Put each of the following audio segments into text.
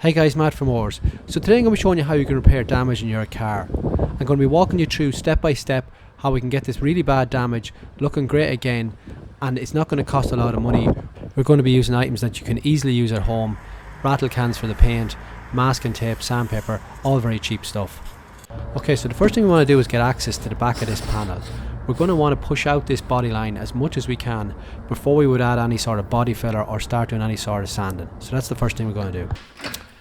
Hey guys, Matt from Oars. So today I'm going to be showing you how you can repair damage in your car. I'm going to be walking you through step by step how we can get this really bad damage looking great again, and it's not going to cost a lot of money. We're going to be using items that you can easily use at home: rattle cans for the paint, masking tape, sandpaper, all very cheap stuff. Okay, so the first thing we want to do is get access to the back of this panel. We're going to want to push out this body line as much as we can before we would add any sort of body filler or start doing any sort of sanding. So that's the first thing we're going to do.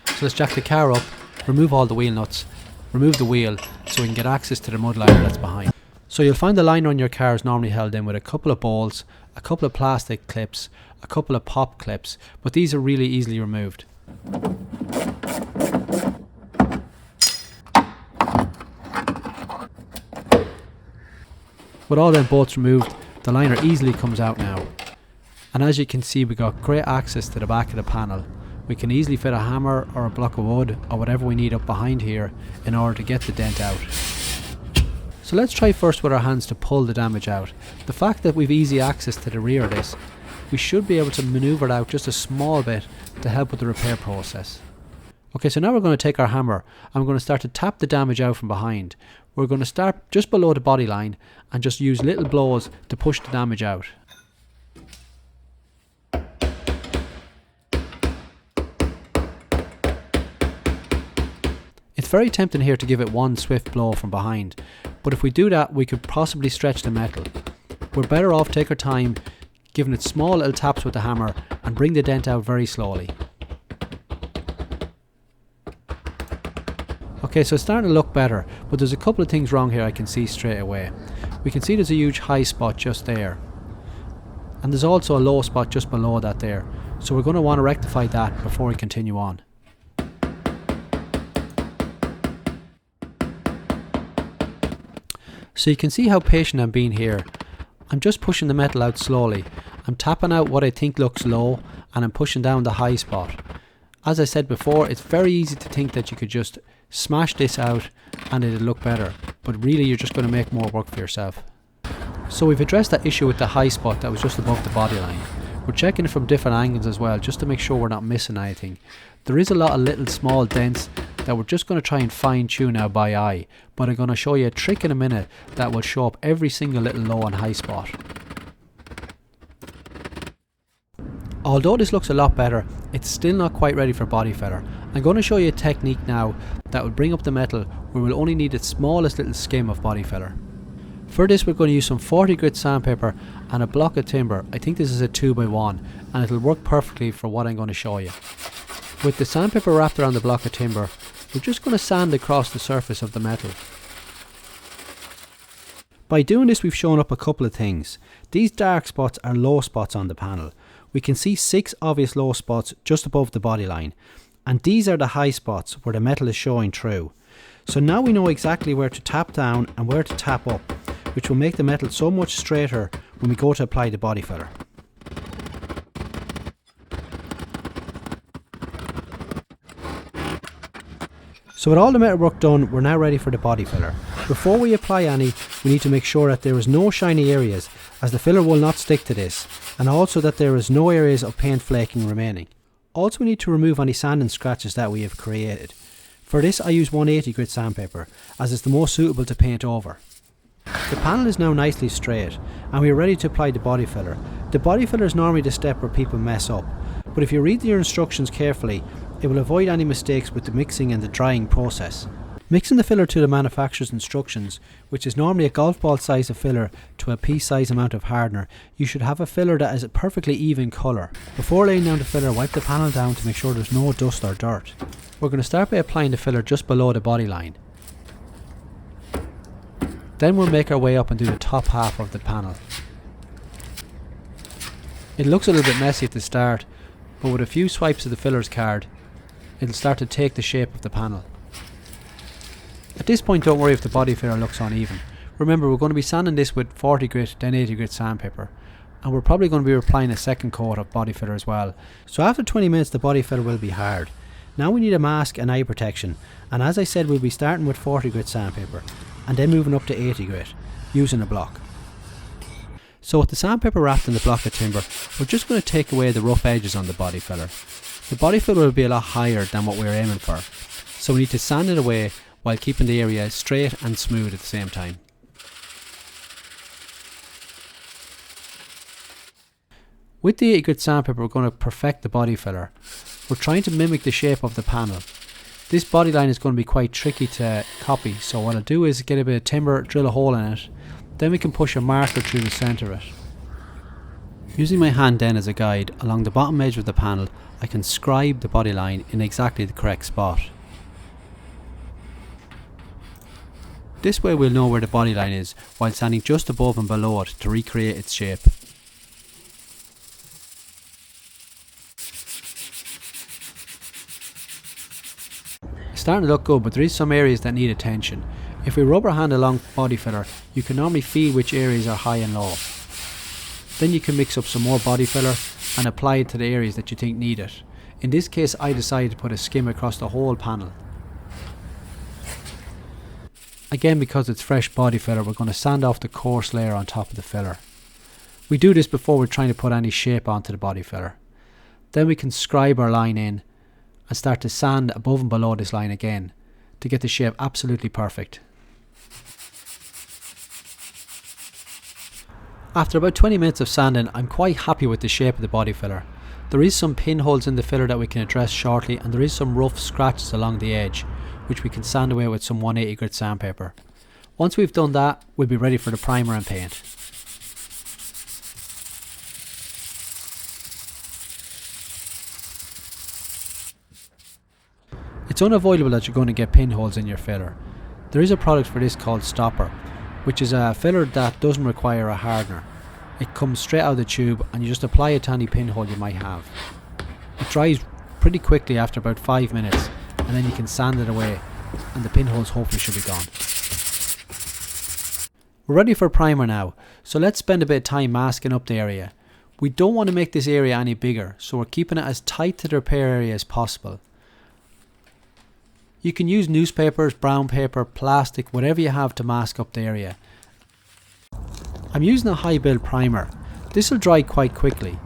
So let's jack the car up, remove all the wheel nuts, remove the wheel so we can get access to the mud liner that's behind. So you'll find the liner on your car is normally held in with a couple of bolts, a couple of plastic clips, a couple of pop clips, but these are really easily removed. With all them bolts removed, the liner easily comes out now. And as you can see, we got great access to the back of the panel. We can easily fit a hammer or a block of wood or whatever we need up behind here in order to get the dent out. So let's try first with our hands to pull the damage out. The fact that we've easy access to the rear of this, we should be able to maneuver it out just a small bit to help with the repair process. Okay, so now we're going to take our hammer and we're going to start to tap the damage out from behind. We're going to start just below the body line and just use little blows to push the damage out. It's very tempting here to give it one swift blow from behind, but if we do that we could possibly stretch the metal. We're better off take our time, giving it small little taps with the hammer and bring the dent out very slowly. Okay, so it's starting to look better, but there's a couple of things wrong here I can see straight away. We can see there's a huge high spot just there, and there's also a low spot just below that there, so we're going to want to rectify that before we continue on. So you can see how patient I'm being here. I'm just pushing the metal out slowly. I'm tapping out what I think looks low and I'm pushing down the high spot. As I said before, it's very easy to think that you could just smash this out and it'll look better, but really you're just going to make more work for yourself. So we've addressed that issue with the high spot that was just above the body line. We're checking it from different angles as well, just to make sure we're not missing anything. There is a lot of little small dents that we're just going to try and fine tune now by eye, but I'm going to show you a trick in a minute that will show up every single little low and high spot. Although this looks a lot better, it's still not quite ready for body filler. I'm going to show you a technique now that will bring up the metal where we'll only need the smallest little skim of body filler. For this we're going to use some 40 grit sandpaper and a block of timber. I think this is a 2x1 and it'll work perfectly for what I'm going to show you. With the sandpaper wrapped around the block of timber, we're just going to sand across the surface of the metal. By doing this we've shown up a couple of things. These dark spots are low spots on the panel. We can see 6 obvious low spots just above the body line, and these are the high spots where the metal is showing through. So now we know exactly where to tap down and where to tap up, which will make the metal so much straighter when we go to apply the body filler. So with all the metal work done, we're now ready for the body filler. Before we apply any, we need to make sure that there is no shiny areas, as the filler will not stick to this, and also that there is no areas of paint flaking remaining. Also we need to remove any sand and scratches that we have created. For this I use 180 grit sandpaper, as it's the most suitable to paint over. The panel is now nicely straight, and we are ready to apply the body filler. The body filler is normally the step where people mess up, but if you read your instructions carefully, it will avoid any mistakes with the mixing and the drying process. Mixing the filler to the manufacturer's instructions, which is normally a golf ball size of filler to a pea size amount of hardener, you should have a filler that is a perfectly even colour. Before laying down the filler, wipe the panel down to make sure there's no dust or dirt. We're going to start by applying the filler just below the body line. Then we'll make our way up and do the top half of the panel. It looks a little bit messy at the start, but with a few swipes of the filler's card, it'll start to take the shape of the panel. At this point don't worry if the body filler looks uneven. Remember, we're going to be sanding this with 40 grit then 80 grit sandpaper, and we're probably going to be applying a second coat of body filler as well. So after 20 minutes the body filler will be hard. Now we need a mask and eye protection, and as I said we'll be starting with 40 grit sandpaper and then moving up to 80 grit using a block. So with the sandpaper wrapped in the block of timber, we're just going to take away the rough edges on the body filler. The body filler will be a lot higher than what we're aiming for, so we need to sand it away while keeping the area straight and smooth at the same time. With the 80 grit sandpaper, we're going to perfect the body filler. We're trying to mimic the shape of the panel. This body line is going to be quite tricky to copy, so what I'll do is get a bit of timber, drill a hole in it, then we can push a marker through the centre of it. Using my hand then as a guide, along the bottom edge of the panel, I can scribe the body line in exactly the correct spot. This way we'll know where the body line is, while standing just above and below it to recreate its shape. It's starting to look good, but there is some areas that need attention. If we rub our hand along body filler, you can normally feel which areas are high and low. Then you can mix up some more body filler and apply it to the areas that you think need it. In this case, I decided to put a skim across the whole panel. Again, because it's fresh body filler, we're going to sand off the coarse layer on top of the filler. We do this before we're trying to put any shape onto the body filler. Then we can scribe our line in and start to sand above and below this line again to get the shape absolutely perfect. After about 20 minutes of sanding, I'm quite happy with the shape of the body filler. There is some pinholes in the filler that we can address shortly, and there is some rough scratches along the edge, which we can sand away with some 180 grit sandpaper. Once we've done that, we'll be ready for the primer and paint. It's unavoidable that you're going to get pinholes in your filler. There is a product for this called Stopper, which is a filler that doesn't require a hardener. It comes straight out of the tube and you just apply it to any pinhole you might have. It dries pretty quickly after about 5 minutes, and then you can sand it away and the pinholes hopefully should be gone. We're ready for primer now, so let's spend a bit of time masking up the area. We don't want to make this area any bigger, so we're keeping it as tight to the repair area as possible. You can use newspapers, brown paper, plastic, whatever you have to mask up the area. I'm using a high build primer. This will dry quite quickly.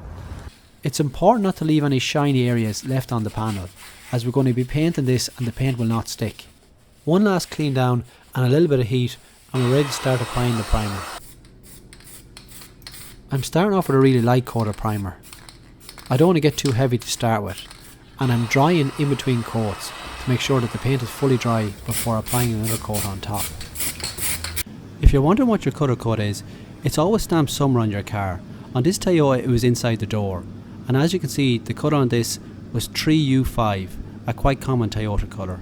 It's important not to leave any shiny areas left on the panel, as we're going to be painting this and the paint will not stick. One last clean down and a little bit of heat and we're ready to start applying the primer. I'm starting off with a really light coat of primer. I don't want to get too heavy to start with, and I'm drying in between coats to make sure that the paint is fully dry before applying another coat on top. If you're wondering what your colour code is, it's always stamped somewhere on your car. On this Toyota it was inside the door, and as you can see the colour on this was 3U5, a quite common Toyota colour.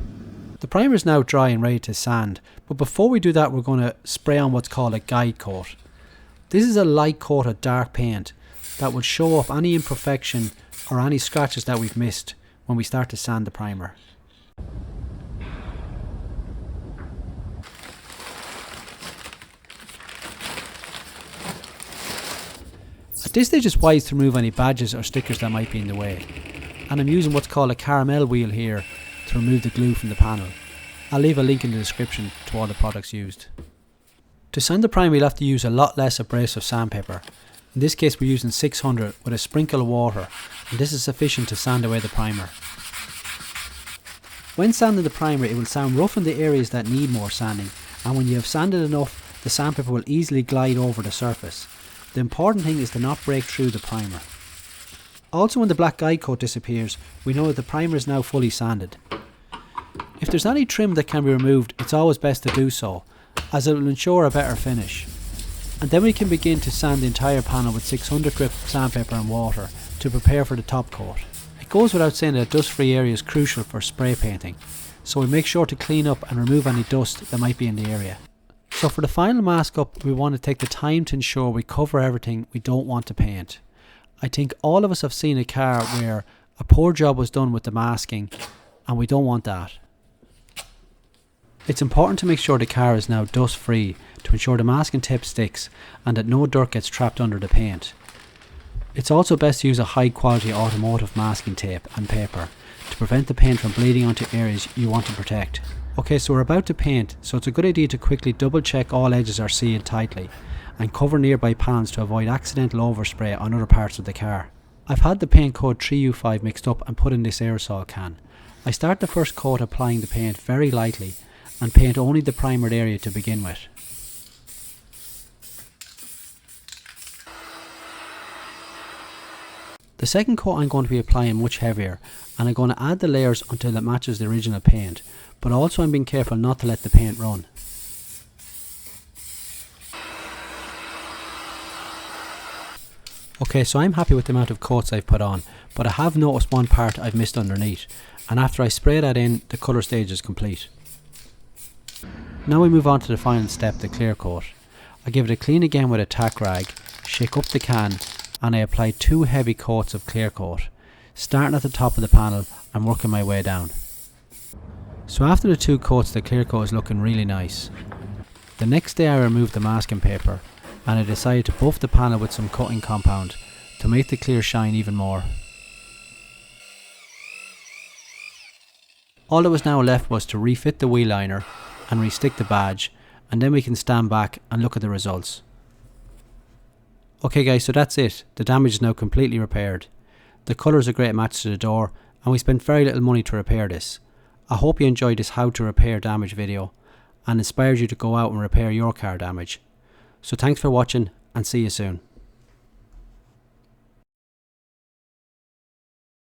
The primer is now dry and ready to sand, but before we do that we're going to spray on what's called a guide coat. This is a light coat of dark paint that will show up any imperfection or any scratches that we've missed when we start to sand the primer. At this stage it's wise to remove any badges or stickers that might be in the way, and I'm using what's called a caramel wheel here to remove the glue from the panel. I'll leave a link in the description to all the products used. To sand the primer we'll have to use a lot less abrasive sandpaper. In this case we're using 600 with a sprinkle of water, and this is sufficient to sand away the primer. When sanding the primer it will sound rough in the areas that need more sanding, and when you have sanded enough the sandpaper will easily glide over the surface. The important thing is to not break through the primer. Also when the black guide coat disappears, we know that the primer is now fully sanded. If there's any trim that can be removed, it's always best to do so, as it will ensure a better finish. And then we can begin to sand the entire panel with 600 grit sandpaper and water to prepare for the top coat. It goes without saying that a dust-free area is crucial for spray painting, so we make sure to clean up and remove any dust that might be in the area. So for the final mask up, we want to take the time to ensure we cover everything we don't want to paint. I think all of us have seen a car where a poor job was done with the masking, and we don't want that. It's important to make sure the car is now dust free to ensure the masking tape sticks and that no dirt gets trapped under the paint. It's also best to use a high quality automotive masking tape and paper to prevent the paint from bleeding onto areas you want to protect. Okay, so we're about to paint, so it's a good idea to quickly double check all edges are sealed tightly and cover nearby panels to avoid accidental overspray on other parts of the car. I've had the paint code 3U5 mixed up and put in this aerosol can. I start the first coat applying the paint very lightly and paint only the primered area to begin with. The second coat I'm going to be applying much heavier, and I'm going to add the layers until it matches the original paint, but also I'm being careful not to let the paint run. Okay, so I'm happy with the amount of coats I've put on, but I have noticed one part I've missed underneath, and after I spray that in, the colour stage is complete. Now we move on to the final step, the clear coat. I give it a clean again with a tack rag, shake up the can, and I apply 2 heavy coats of clear coat, starting at the top of the panel and working my way down. So after the 2 coats, the clear coat is looking really nice. The next day I removed the masking paper and I decided to buff the panel with some cutting compound to make the clear shine even more. All that was now left was to refit the wheel liner and restick the badge, and then we can stand back and look at the results. Okay guys, so that's it. The damage is now completely repaired. The colour is a great match to the door and we spent very little money to repair this. I hope you enjoyed this how to repair damage video and inspired you to go out and repair your car damage. So thanks for watching and see you soon.